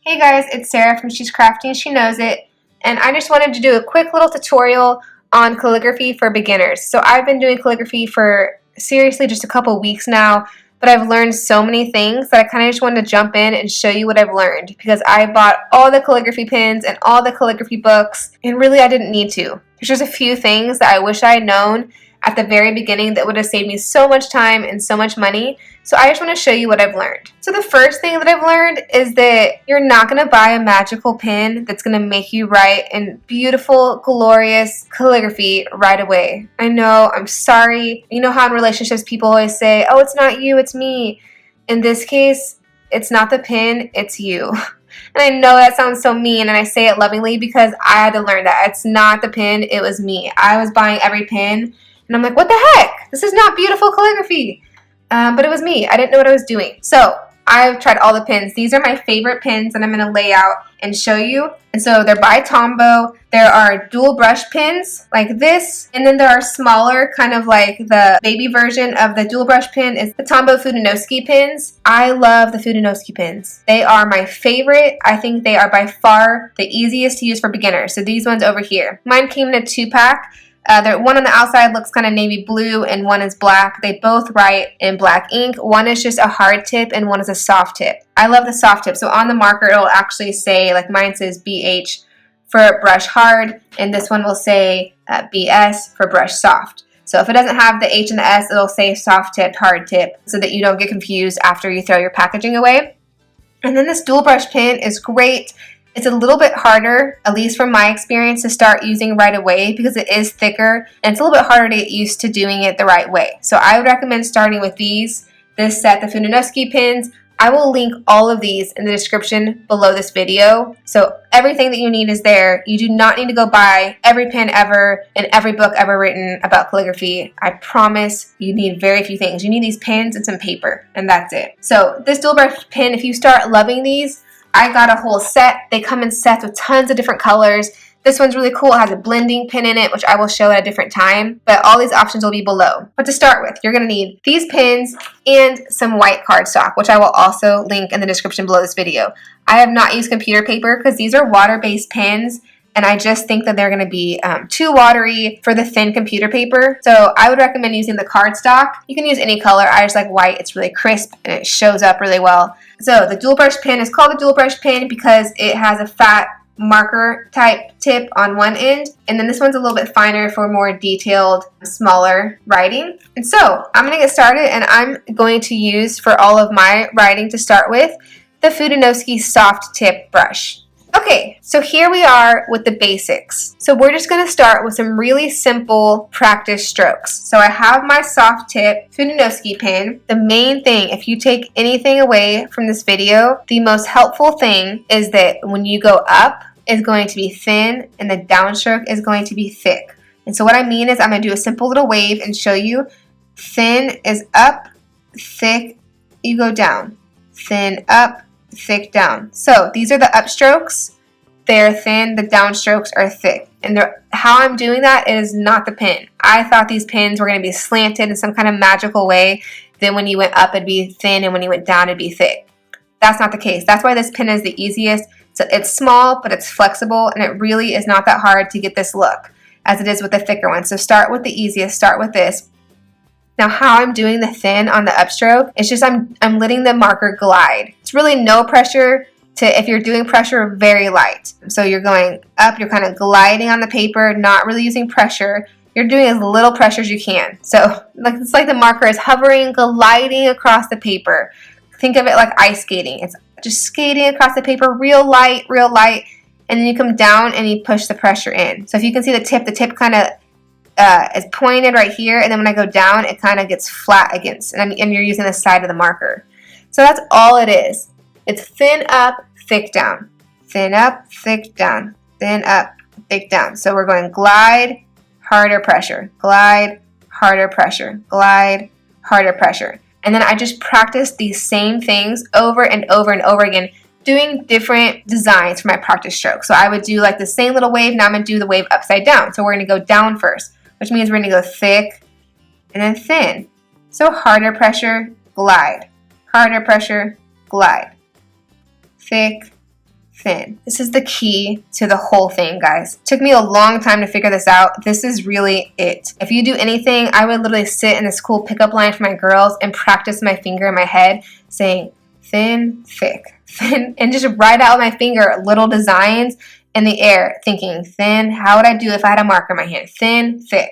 Hey guys, it's Sarah from She's Crafty and She Knows It, and I just wanted to do a quick little tutorial on calligraphy for beginners. So I've been doing calligraphy for seriously just a couple weeks now, but I've learned so many things that I kind of just wanted to jump in and show you what I've learned, because I bought all the calligraphy pins and all the calligraphy books, and really I didn't need to. There's just a few things that I wish I had known at the very beginning that would have saved me so much time and so much money. So I just want to show you what I've learned. So the first thing that I've learned is that you're not going to buy a magical pen that's going to make you write in beautiful, glorious calligraphy right away. I know, I'm sorry. You know how in relationships people always say, oh, it's not you, it's me. In this case, it's not the pen, it's you. And I know that sounds so mean, and I say it lovingly because I had to learn that. It's not the pen, it was me. I was buying every pen, and I'm like, what the heck? This is not beautiful calligraphy. But it was me. I didn't know what I was doing. So I've tried all the pins. These are my favorite pins that I'm going to lay out and show you. And so they're by Tombow. There are dual brush pins like this. And then there are smaller, kind of like the baby version of the dual brush pin is the Tombow Fudenoski pins. I love the Fudenoski pins. They are my favorite. I think they are by far the easiest to use for beginners. So these ones over here. Mine came in a 2-pack. One on the outside looks kind of navy blue and one is black. They both write in black ink. One is just a hard tip and one is a soft tip. I love the soft tip. So on the marker it'll actually say, like mine says BH for brush hard, and this one will say BS for brush soft. So if it doesn't have the H and the S, it'll say soft tip, hard tip, so that you don't get confused after you throw your packaging away. And then this dual brush pen is great. It's a little bit harder, at least from my experience, to start using right away because it is thicker and it's a little bit harder to get used to doing it the right way. So I would recommend starting with this set, the Fudenoski pins. I will link all of these in the description below this video. So everything that you need is there. You do not need to go buy every pen ever and every book ever written about calligraphy. I promise you need very few things. You need these pens and some paper, and that's it. So this dual brush pen, if you start loving these, I got a whole set. They come in sets with tons of different colors. This one's really cool. It has a blending pin in it, which I will show at a different time, but all these options will be below. But to start with, you're going to need these pins and some white cardstock, which I will also link in the description below this video. I have not used computer paper because these are water-based pens, and I just think that they're going to be too watery for the thin computer paper. So I would recommend using the cardstock. You can use any color. I just like white. It's really crisp and it shows up really well. So the dual brush pen is called the dual brush pen because it has a fat marker type tip on one end, and then this one's a little bit finer for more detailed, smaller writing. And so I'm going to get started, and I'm going to use for all of my writing to start with the Fudenoski soft tip brush. Okay, so here we are with the basics. So we're just going to start with some really simple practice strokes. So I have my soft tip Fudenoski pen. The main thing, if you take anything away from this video, the most helpful thing is that when you go up, is going to be thin and the downstroke is going to be thick. And so what I mean is I'm going to do a simple little wave and show you. Thin is up, thick, you go down. Thin up, thick down. So these are the upstrokes. They're thin, the downstrokes are thick. And how I'm doing that is not the pen. I thought these pins were going to be slanted in some kind of magical way. Then when you went up, it'd be thin, and when you went down, it'd be thick. That's not the case. That's why this pen is the easiest. So it's small, but it's flexible, and it really is not that hard to get this look as it is with the thicker one. So start with the easiest. Start with this. Now how I'm doing the thin on the upstroke, it's just I'm letting the marker glide. It's really no pressure. If you're doing pressure, very light. So you're going up, you're kind of gliding on the paper, not really using pressure. You're doing as little pressure as you can. So it's like the marker is hovering, gliding across the paper. Think of it like ice skating. It's just skating across the paper, real light, and then you come down and you push the pressure in. So if you can see the tip kind of is pointed right here, and then when I go down, it kind of gets flat against, and you're using the side of the marker. So that's all it is. It's thin up, thick down. Thin up, thick down. Thin up, thick down. So we're going glide, harder pressure. Glide, harder pressure. Glide, harder pressure. And then I just practice these same things over and over and over again, doing different designs for my practice stroke. So I would do like the same little wave. Now I'm going to do the wave upside down. So we're going to go down first, which means we're going to go thick and then thin. So harder pressure, glide. Harder pressure, glide. Thick, thin. This is the key to the whole thing, guys. It took me a long time to figure this out. This is really it. If you do anything, I would literally sit in this cool pickup line for my girls and practice my finger in my head saying thin, thick, thin, and just write out with my finger little designs in the air, thinking thin, how would I do if I had a marker in my hand? Thin, thick.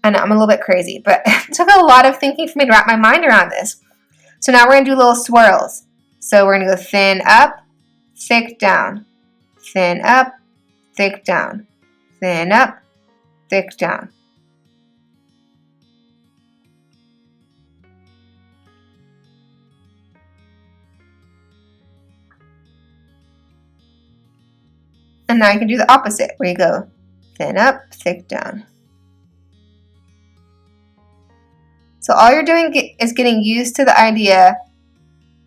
I know I'm a little bit crazy, but it took a lot of thinking for me to wrap my mind around this. So now we're going to do little swirls. So we're going to go thin up, thick down, thin up, thick down, thin up, thick down. And now you can do the opposite, where you go thin up, thick down. So all you're doing is getting used to the idea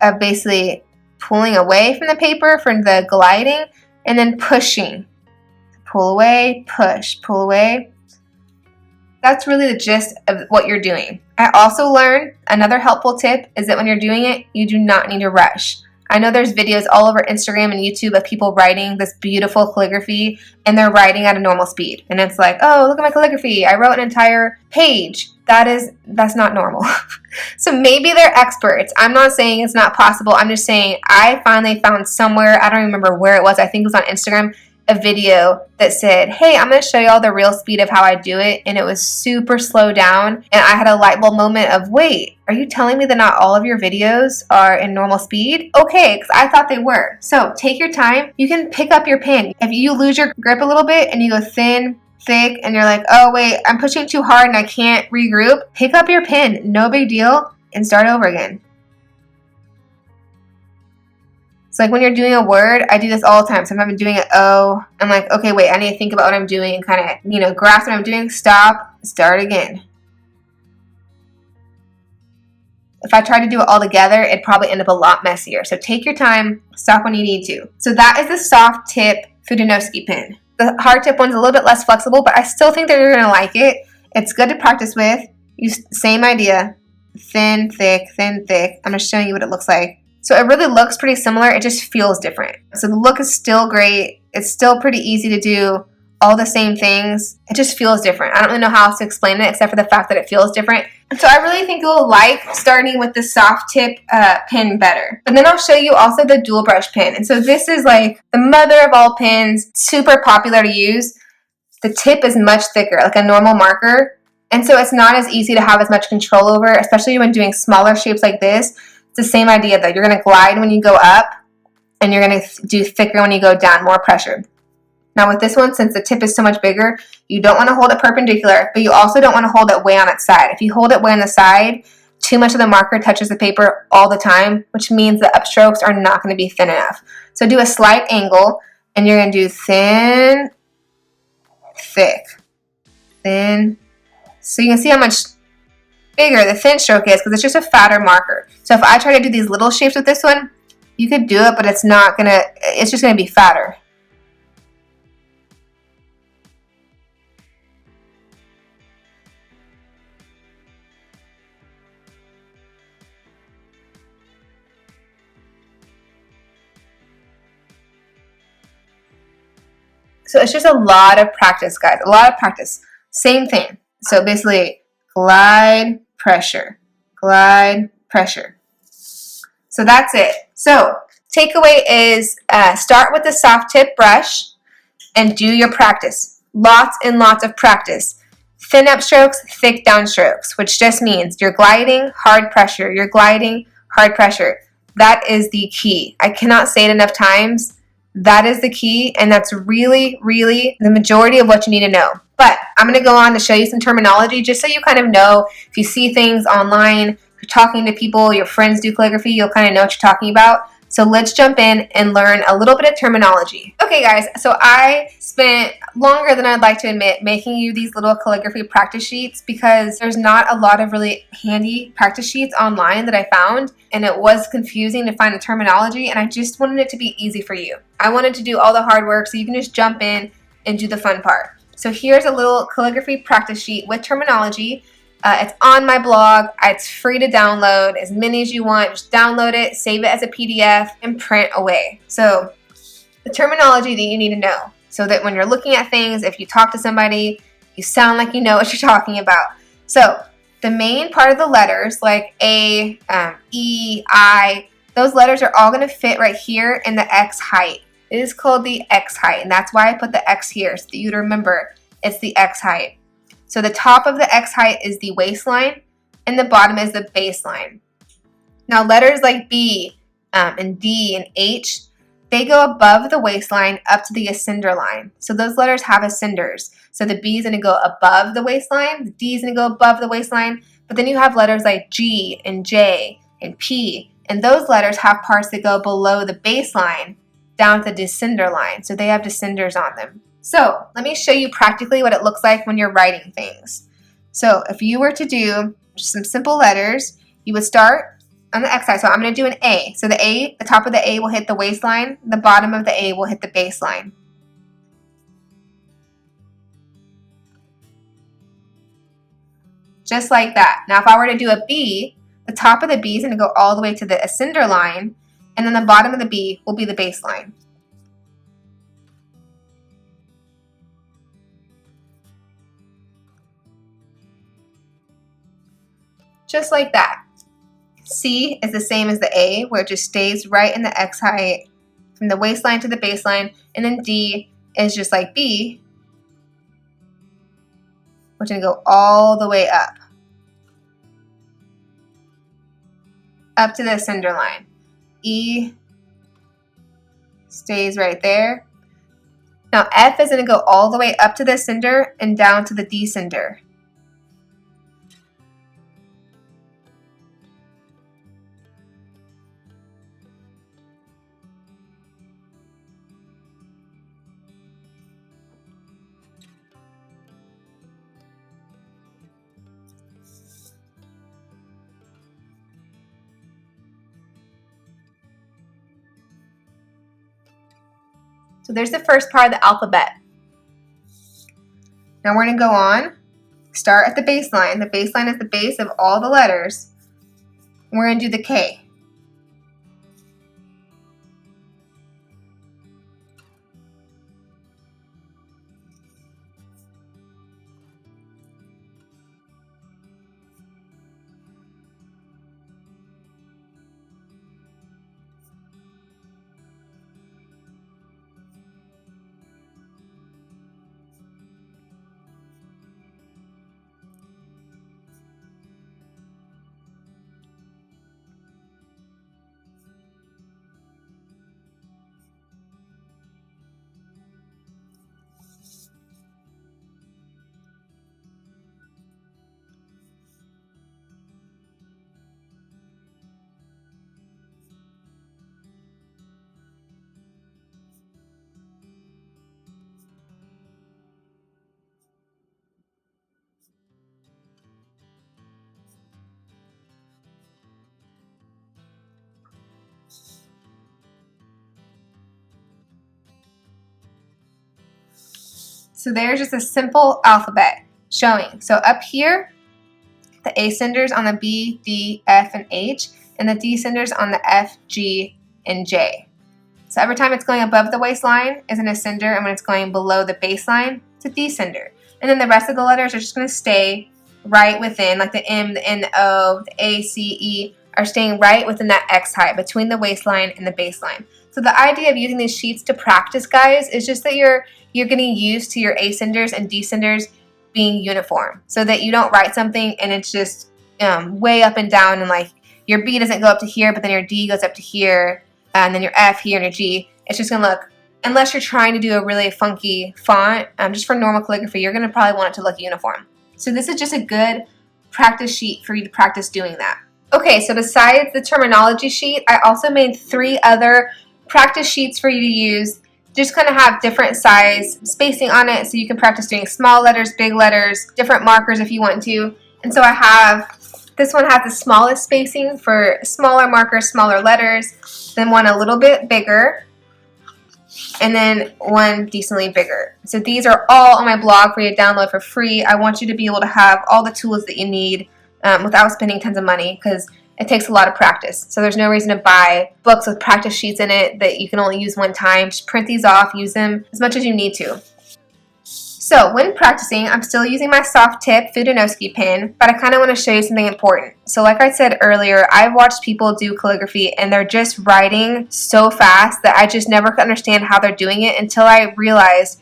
of basically pulling away from the paper for the gliding and then pushing. Pull away, push, pull away. That's really the gist of what you're doing. I also learned another helpful tip is that when you're doing it, you do not need to rush. I know there's videos all over Instagram and YouTube of people writing this beautiful calligraphy and they're writing at a normal speed. And it's like, oh, look at my calligraphy. I wrote an entire page. That's not normal. So maybe they're experts. I'm not saying it's not possible. I'm just saying I finally found somewhere, I don't remember where it was. I think it was on Instagram, a video that said, hey, I'm going to show you all the real speed of how I do it. And it was super slow down. And I had a light bulb moment of, wait, are you telling me that not all of your videos are in normal speed? Okay, because I thought they were. So take your time. You can pick up your pen. If you lose your grip a little bit and you go thin, thick, and you're like, oh wait, I'm pushing too hard and I can't regroup, pick up your pen. No big deal. And start over again. It's like when you're doing a word, I do this all the time. Sometimes I'm doing an O. I'm like, okay, wait, I need to think about what I'm doing and kind of, grasp what I'm doing. Stop, start again. If I tried to do it all together, it'd probably end up a lot messier. So take your time, stop when you need to. So that is the soft tip Fudanowski pen. The hard tip one's a little bit less flexible, but I still think that you're going to like it. It's good to practice with. Same idea. Thin, thick, thin, thick. I'm just showing you what it looks like. So it really looks pretty similar. It just feels different. So the look is still great. It's still pretty easy to do all the same things. It just feels different. I don't really know how else to explain it except for the fact that it feels different. So I really think you'll like starting with the soft tip pen better. But then I'll show you also the dual brush pen. And so this is like the mother of all pens, super popular to use. The tip is much thicker, like a normal marker. And so it's not as easy to have as much control over, especially when doing smaller shapes like this. It's the same idea though. You're going to glide when you go up and you're going to do thicker when you go down, more pressure. Now with this one, since the tip is so much bigger, you don't want to hold it perpendicular, but you also don't want to hold it way on its side. If you hold it way on the side, too much of the marker touches the paper all the time, which means the upstrokes are not going to be thin enough. So do a slight angle and you're going to do thin, thick, thin. So you can see how much bigger the thin stroke is because it's just a fatter marker. So if I try to do these little shapes with this one, you could do it, but it's just going to be fatter. So it's just a lot of practice, guys. A lot of practice. Same thing. So basically, glide, pressure, glide, pressure. So that's it. So takeaway is start with the soft tip brush and do your practice. Lots and lots of practice. Thin up strokes, thick down strokes, which just means you're gliding, hard pressure. You're gliding, hard pressure. That is the key. I cannot say it enough times. That is the key, and that's really, really the majority of what you need to know. But I'm going to go on to show you some terminology just so you kind of know if you see things online, if you're talking to people, your friends do calligraphy, you'll kind of know what you're talking about. So let's jump in and learn a little bit of terminology. Okay guys, so I spent longer than I'd like to admit making you these little calligraphy practice sheets because there's not a lot of really handy practice sheets online that I found, and it was confusing to find the terminology, and I just wanted it to be easy for you. I wanted to do all the hard work so you can just jump in and do the fun part. So here's a little calligraphy practice sheet with terminology. It's on my blog. It's free to download as many as you want. Just download it, save it as a PDF, and print away. So the terminology that you need to know so that when you're looking at things, if you talk to somebody, you sound like you know what you're talking about. So the main part of the letters, like A, E, I, those letters are all going to fit right here in the X height. It is called the X height, and that's why I put the X here, so that you remember it's the X height. So the top of the X height is the waistline, and the bottom is the baseline. Now letters like B and D and H, they go above the waistline up to the ascender line. So those letters have ascenders. So the B is going to go above the waistline, the D is going to go above the waistline, but then you have letters like G and J and P, and those letters have parts that go below the baseline down to the descender line. So they have descenders on them. So let me show you practically what it looks like when you're writing things. So if you were to do just some simple letters, you would start on the X side. So I'm going to do an A. So the top of the A will hit the waistline, the bottom of the A will hit the baseline. Just like that. Now if I were to do a B, the top of the B is going to go all the way to the ascender line, and then the bottom of the B will be the baseline. Just like that. C is the same as the A, where it just stays right in the X height from the waistline to the baseline, and then D is just like B, which is going to go all the way up to the ascender line. E stays right there. Now F is going to go all the way up to the ascender and down to the descender. So there's the first part of the alphabet. Now we're going to go on, start at the baseline. The baseline is the base of all the letters. We're going to do the K. So there's just a simple alphabet showing. So up here, the ascenders on the B, D, F, and H, and the descenders on the F, G, and J. So every time it's going above the waistline is an ascender, and when it's going below the baseline, it's a descender. And then the rest of the letters are just going to stay right within, like the M, the N, the O, the A, C, E, are staying right within that X height between the waistline and the baseline. So the idea of using these sheets to practice, guys, is just that you're getting used to your ascenders and descenders being uniform, so that you don't write something and it's just way up and down, and like your B doesn't go up to here, but then your D goes up to here, and then your F here and your G. It's just going to look, unless you're trying to do a really funky font, just for normal calligraphy, you're going to probably want it to look uniform. So this is just a good practice sheet for you to practice doing that. Okay, so besides the terminology sheet, I also made 3 other practice sheets for you to use. Just kind of have different size spacing on it, so you can practice doing small letters, big letters, different markers if you want to. And so I have, this one has the smallest spacing for smaller markers, smaller letters, then one a little bit bigger, and then one decently bigger. So these are all on my blog for you to download for free. I want you to be able to have all the tools that you need without spending tons of money, because it takes a lot of practice. So there's no reason to buy books with practice sheets in it that you can only use one time. Just print these off, use them as much as you need to. So when practicing, I'm still using my soft tip Fudenoski pen, but I kind of want to show you something important. So like I said earlier, I've watched people do calligraphy and they're just writing so fast that I just never could understand how they're doing it until I realized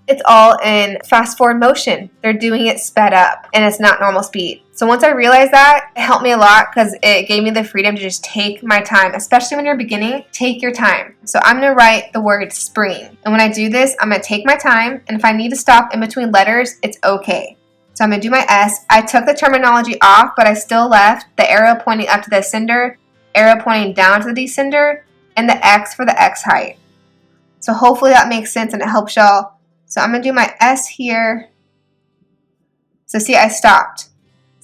it's all in fast forward motion. They're doing it sped up and it's not normal speed. So once I realized that, it helped me a lot because it gave me the freedom to just take my time, especially when you're beginning. Take your time. So I'm going to write the word spring. And when I do this, I'm going to take my time, and if I need to stop in between letters, it's okay. So I'm going to do my S. I took the terminology off, but I still left the arrow pointing up to the ascender, arrow pointing down to the descender, and the X for the X height. So hopefully that makes sense and it helps y'all. So I'm going to do my S here. So see, I stopped.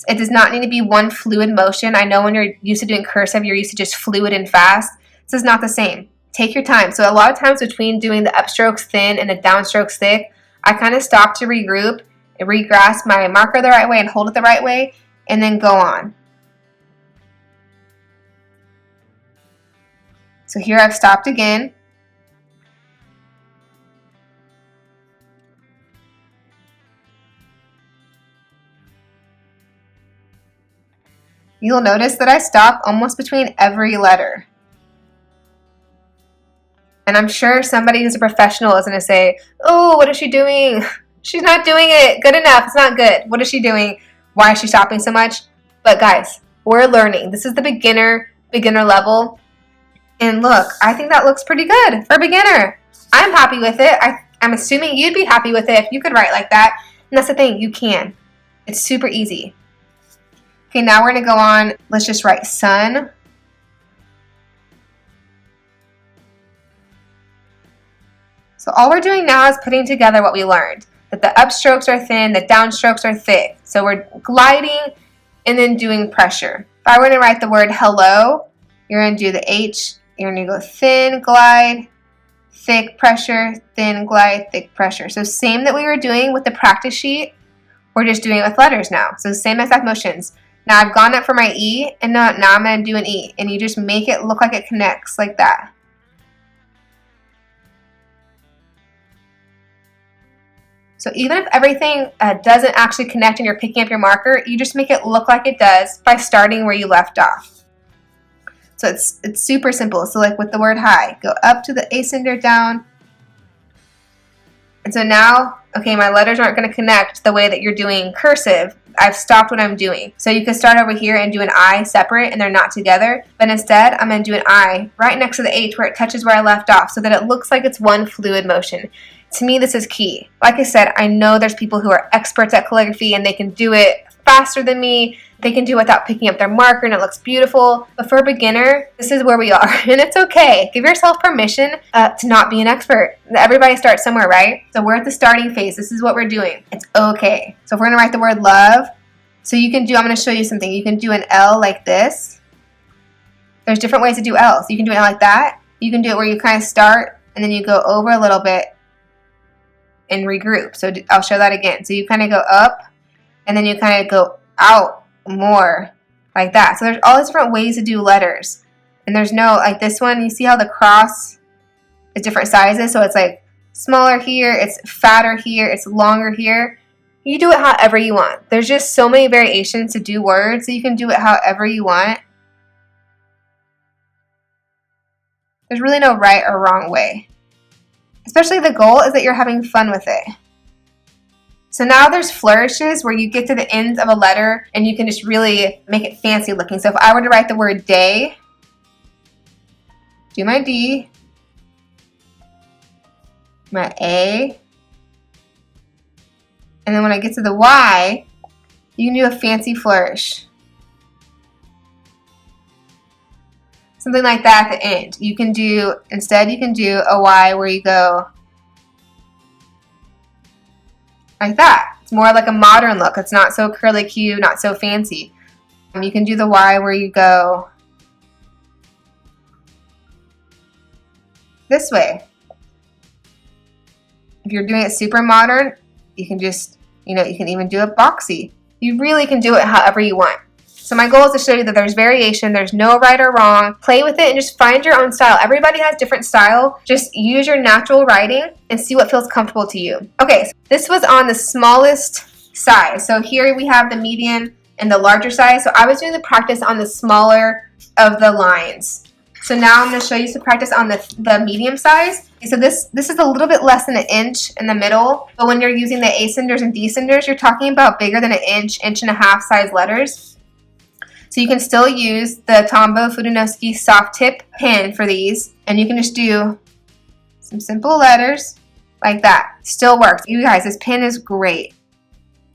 It does not need to be one fluid motion. I know when you're used to doing cursive, you're used to just fluid and fast. This is not the same. Take your time. So a lot of times between doing the upstrokes thin and the downstrokes thick, I kind of stop to regroup and re-grasp my marker the right way and hold it the right way, and then go on. So here I've stopped again. You'll notice that I stop almost between every letter. And I'm sure somebody who's a professional is going to say, oh, what is she doing? She's not doing it good enough. It's not good. What is she doing? Why is she stopping so much? But guys, we're learning. This is the beginner level. And look, I think that looks pretty good for a beginner. I'm happy with it. I'm assuming you'd be happy with it if you could write like that. And that's the thing, you can. It's super easy. Okay, now we're going to go on. Let's just write sun. So all we're doing now is putting together what we learned. That the upstrokes are thin, the downstrokes are thick. So we're gliding and then doing pressure. If I were to write the word hello, you're going to do the H. You're going to go thin, glide, thick pressure, thin, glide, thick pressure. So same that we were doing with the practice sheet, we're just doing it with letters now. So same exact motions. Now I've gone up for my E, and now I'm going to do an E. And you just make it look like it connects, like that. So even if everything doesn't actually connect and you're picking up your marker, you just make it look like it does by starting where you left off. So it's super simple. So like with the word high, go up to the ascender, down. And so now, okay, my letters aren't going to connect the way that you're doing cursive. I've stopped what I'm doing. So you could start over here and do an I separate and they're not together. But instead, I'm going to do an I right next to the H where it touches where I left off so that it looks like it's one fluid motion. To me, this is key. Like I said, I know there's people who are experts at calligraphy and they can do it faster than me. They can do it without picking up their marker and it looks beautiful. But for a beginner, this is where we are. And it's okay. Give yourself permission to not be an expert. Everybody starts somewhere, right? So we're at the starting phase. This is what we're doing. It's okay. So if we're going to write the word love, so you can do, I'm going to show you something. You can do an L like this. There's different ways to do L's. You can do it like that. You can do it where you kind of start and then you go over a little bit and regroup. So I'll show that again. So you kind of go up and then you kind of go out more like that. So there's all these different ways to do letters. And there's no, like this one, you see how the cross is different sizes? So it's like smaller here, it's fatter here, it's longer here. You do it however you want. There's just so many variations to do words, so you can do it however you want. There's really no right or wrong way. Especially the goal is that you're having fun with it. So now there's flourishes where you get to the ends of a letter and you can just really make it fancy looking. So if I were to write the word day, do my D, my A, and then when I get to the Y, you can do a fancy flourish. Something like that at the end. You can do, instead you can do a Y where you go like that. It's more like a modern look. It's not so curly Q, not so fancy. You can do the Y where you go this way. If you're doing it super modern, you can just, you can even do it boxy. You really can do it however you want. So my goal is to show you that there's variation, there's no right or wrong. Play with it and just find your own style. Everybody has different style. Just use your natural writing and see what feels comfortable to you. Okay, so this was on the smallest size. So here we have the medium and the larger size. So I was doing the practice on the smaller of the lines. So now I'm going to show you some practice on the medium size. So this is a little bit less than an inch in the middle, but when you're using the ascenders and descenders, you're talking about bigger than an inch, inch and a half size letters. So you can still use the Tombow Fudenosuke soft tip pen for these, and you can just do some simple letters like that. Still works. You guys, this pen is great.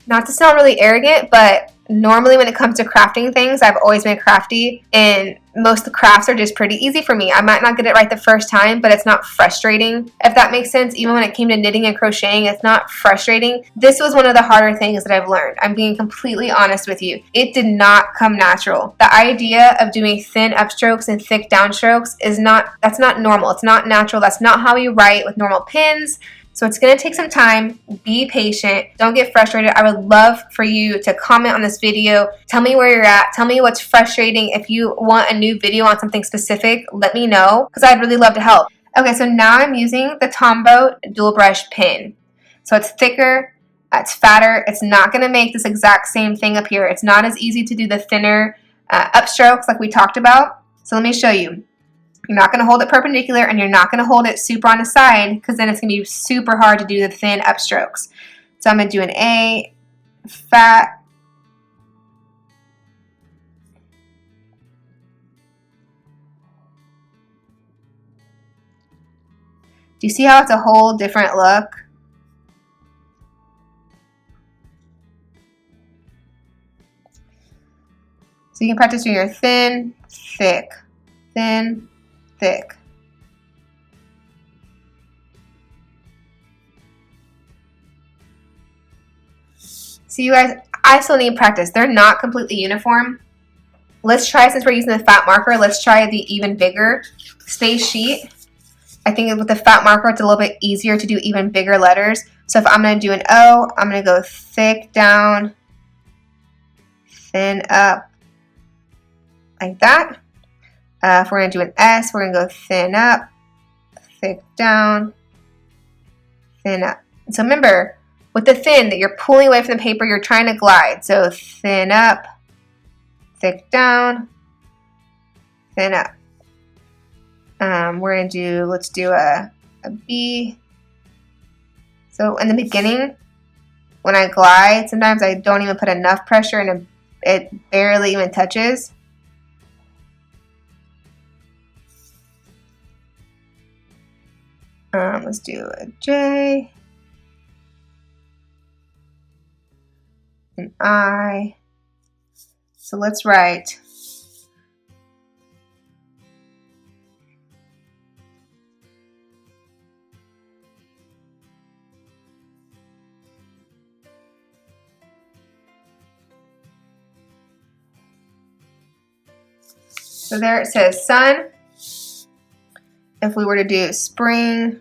Not to sound really arrogant, but normally when it comes to crafting things, I've always been crafty, and most of the crafts are just pretty easy for me. I might not get it right the first time, but it's not frustrating, if that makes sense. Even when it came to knitting and crocheting, it's not frustrating. This was one of the harder things that I've learned. I'm being completely honest with you. It did not come natural. The idea of doing thin upstrokes and thick downstrokes that's not normal. It's not natural. That's not how you write with normal pens. So it's going to take some time. Be patient. Don't get frustrated. I would love for you to comment on this video. Tell me where you're at. Tell me what's frustrating. If you want a new video on something specific, let me know, because I'd really love to help. Okay, so now I'm using the Tombow dual brush pen. So it's thicker, it's fatter. It's not going to make this exact same thing up here. It's not as easy to do the thinner upstrokes like we talked about. So let me show you. You're not going to hold it perpendicular, and you're not going to hold it super on the side, because then it's going to be super hard to do the thin upstrokes. So I'm going to do an A, fat, do you see how it's a whole different look? So you can practice doing your thin, thick, thin, thick. So you guys, I still need practice. They're not completely uniform. Let's try, since we're using the fat marker, let's try the even bigger space sheet. I think with the fat marker, it's a little bit easier to do even bigger letters. So if I'm going to do an O, I'm going to go thick down, thin up, like that. If we're going to do an S, we're going to go thin up, thick down, thin up. So remember, with the thin, that you're pulling away from the paper, you're trying to glide. So thin up, thick down, thin up. We're going to do, let's do a B. So in the beginning, when I glide, sometimes I don't even put enough pressure, and it barely even touches. Let's do a J, an I. So let's write so there it says sun. If we were to do spring,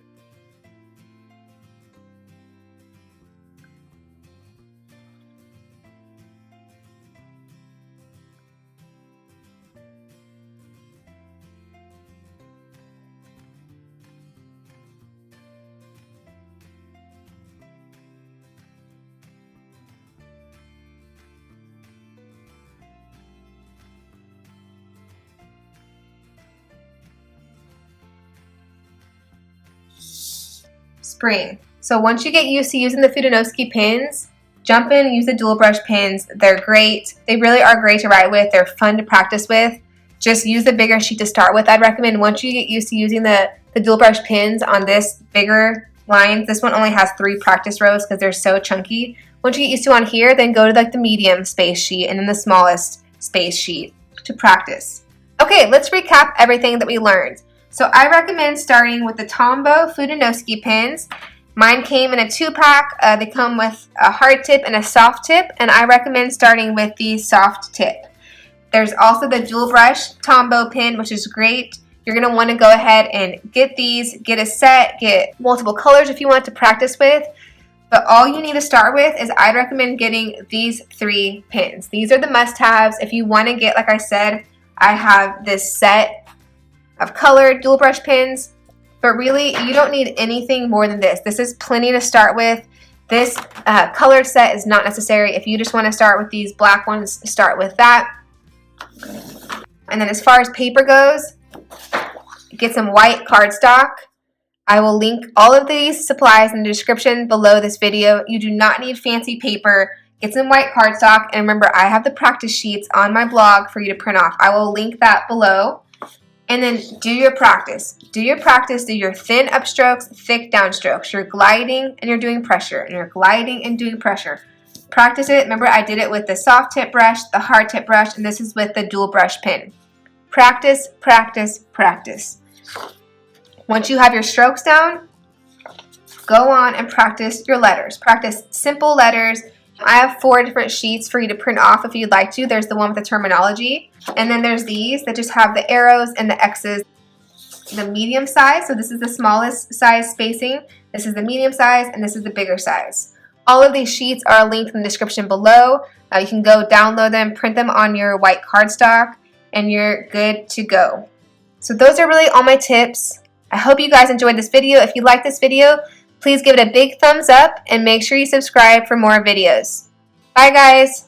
spring. So once you get used to using the Fudenosuke pens, jump in and use the dual brush pens. They're great. They really are great to write with. They're fun to practice with. Just use the bigger sheet to start with. I'd recommend once you get used to using the dual brush pens on this bigger line, this one only has 3 practice rows because they're so chunky. Once you get used to on here, then go to like the medium space sheet and then the smallest space sheet to practice. Okay, let's recap everything that we learned. So I recommend starting with the Tombow Fudenosuke pens. Mine came in a 2-pack. They come with a hard tip and a soft tip, and I recommend starting with the soft tip. There's also the dual brush Tombow pen, which is great. You're going to want to go ahead and get these, get a set, get multiple colors if you want to practice with. But all you need to start with is I'd recommend getting these 3 pins. These are the must-haves. If you want to get, like I said, I have this set of colored dual brush pins, but really you don't need anything more than this. This is plenty to start with. This colored set is not necessary. If you just want to start with these black ones, start with that. And then as far as paper goes, get some white cardstock. I will link all of these supplies in the description below this video. You do not need fancy paper. Get some white cardstock, and remember, I have the practice sheets on my blog for you to print off. I will link that below. And then do your practice. Do your practice. Do your thin upstrokes, thick downstrokes. You're gliding and you're doing pressure, and you're gliding and doing pressure. Practice it. Remember, I did it with the soft tip brush, the hard tip brush, and this is with the dual brush pin. Practice, practice, practice. Once you have your strokes down, go on and practice your letters. Practice simple letters. I have 4 different sheets for you to print off if you'd like to. There's the one with the terminology. And then there's these that just have the arrows and the X's. The medium size, so this is the smallest size spacing. This is the medium size, and this is the bigger size. All of these sheets are linked in the description below. You can go download them, print them on your white cardstock, and you're good to go. So those are really all my tips. I hope you guys enjoyed this video. If you like this video, please give it a big thumbs up and make sure you subscribe for more videos. Bye guys!